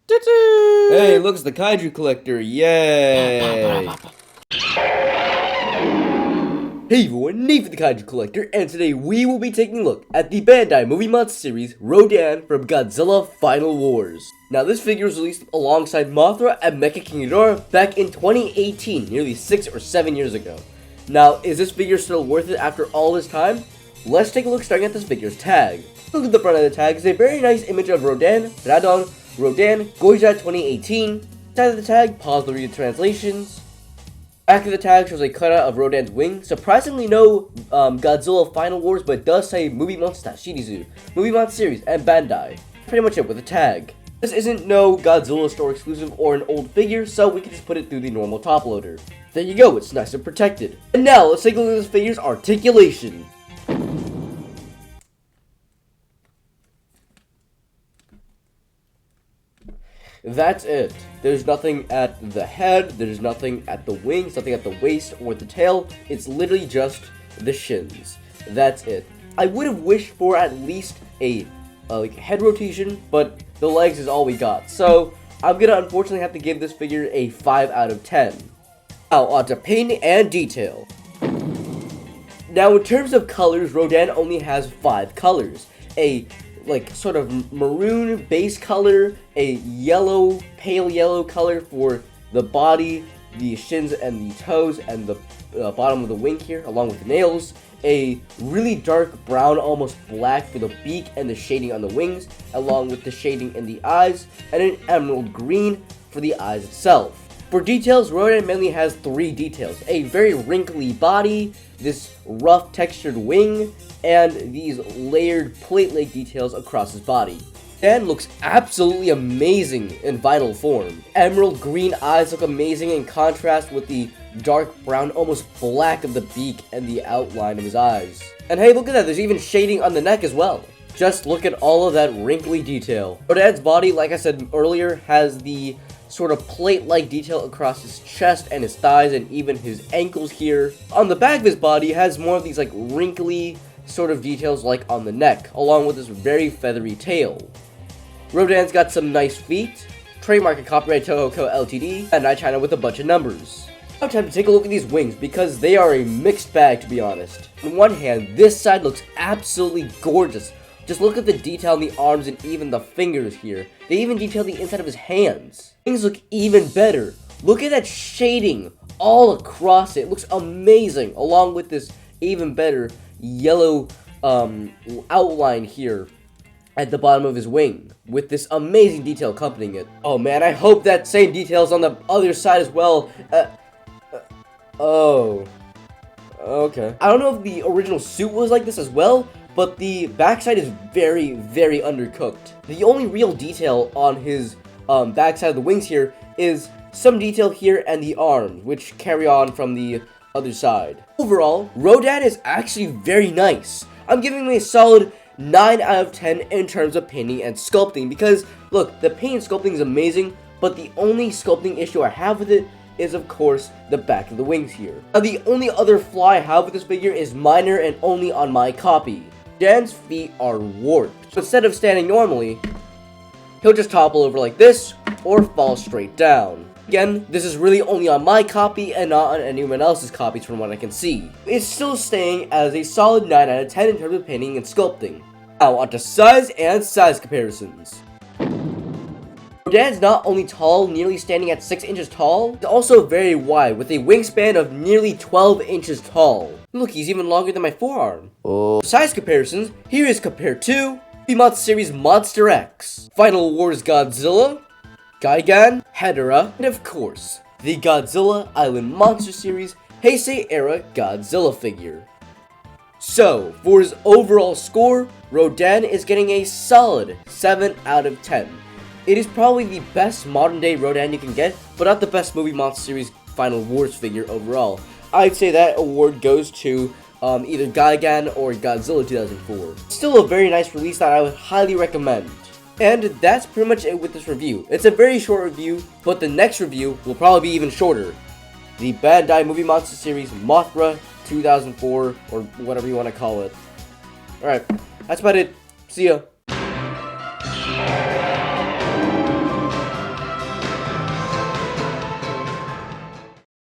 Hey, look, it's the Kaiju Collector. Yay! Hey everyone, Nate for the Kaiju Collector, and today we will be taking a look at the Bandai Movie Monster series, Rodan from Godzilla Final Wars. Now this figure was released alongside Mothra and Mecha King Ghidorah back in 2018, nearly 6 or 7 years ago. Now, is this figure still worth it after all this time? Let's take a look starting at this figure's tag. Look at the front of the tag, is a very nice image of Rodan, Goija 2018. Side of the tag, pause to read the translations. Back of the tag shows a cutout of Rodan's wing. Surprisingly no Godzilla Final Wars, but it does say Movie Monster Decisive, Movie Monster series, and Bandai. Pretty much it with a tag. This isn't no Godzilla store exclusive or an old figure, so we can just put it through the normal top loader. There you go, it's nice and protected. And now, let's take a look at this figure's articulation. That's it. There's nothing at the head, there's nothing at the wings, nothing at the waist or the tail. It's literally just the shins. That's it. I would have wished for at least a like head rotation, but the legs is all we got. So I'm gonna unfortunately have to give this figure a 5 out of 10. Now on to paint and detail. Now in terms of colors, Rodan only has 5 colors. A like sort of maroon base color, a yellow, pale yellow color for the body, the shins and the toes, and the bottom of the wing here, along with the nails, a really dark brown, almost black for the beak and the shading on the wings, along with the shading in the eyes, and an emerald green for the eyes itself. For details, Rodan mainly has 3 details: a very wrinkly body, this rough textured wing, and these layered plate-like details across his body. Dan looks absolutely amazing in vinyl form. Emerald green eyes look amazing in contrast with the dark brown, almost black of the beak and the outline of his eyes. And hey, look at that, there's even shading on the neck as well. Just look at all of that wrinkly detail. Rodan's body, like I said earlier, has the sort of plate-like detail across his chest and his thighs and even his ankles here. On the back of his body, has more of these like wrinkly sort of details like on the neck, along with this very feathery tail. Rodan's got some nice feet, trademark and copyright Toho Co Ltd, and Night China with a bunch of numbers. Now time to take a look at these wings, because they are a mixed bag, to be honest. On one hand, this side looks absolutely gorgeous. Just look at the detail on the arms and even the fingers here. They even detail the inside of his hands. Things look even better. Look at that shading all across it. It looks amazing, along with this even better yellow outline here at the bottom of his wing, with this amazing detail accompanying it. Oh man, I hope that same detail's on the other side as well. Oh. Okay. I don't know if the original suit was like this as well, but the backside is very, very undercooked. The only real detail on his backside of the wings here is some detail here and the arms, which carry on from the other side. Overall, Rodan is actually very nice. I'm giving him a solid 9 out of 10 in terms of painting and sculpting, because look, the paint and sculpting is amazing, but the only sculpting issue I have with it is of course the back of the wings here. Now the only other flaw I have with this figure is minor and only on my copy. Dan's feet are warped. Instead of standing normally, he'll just topple over like this or fall straight down. Again, this is really only on my copy and not on anyone else's copies from what I can see. It's still staying as a solid 9 out of 10 in terms of painting and sculpting. Now onto size and size comparisons. Rodan's not only tall, nearly standing at 6 inches tall, he's also very wide with a wingspan of nearly 12 inches tall. Look, he's even longer than my forearm. Oh. Size comparisons, here is compared to the Monster series Monster X, Final Wars Godzilla, Gigan, Hedorah, and of course, the Godzilla Island Monster series Heisei era Godzilla figure. So, for his overall score, Rodan is getting a solid 7 out of 10. It is probably the best modern day Rodan you can get, but not the best Movie Monster series Final Wars figure overall. I'd say that award goes to either Gigan or Godzilla 2004. Still a very nice release that I would highly recommend. And that's pretty much it with this review. It's a very short review, but the next review will probably be even shorter. The Bandai Movie Monster series Mothra 2004, or whatever you want to call it. Alright, that's about it. See ya.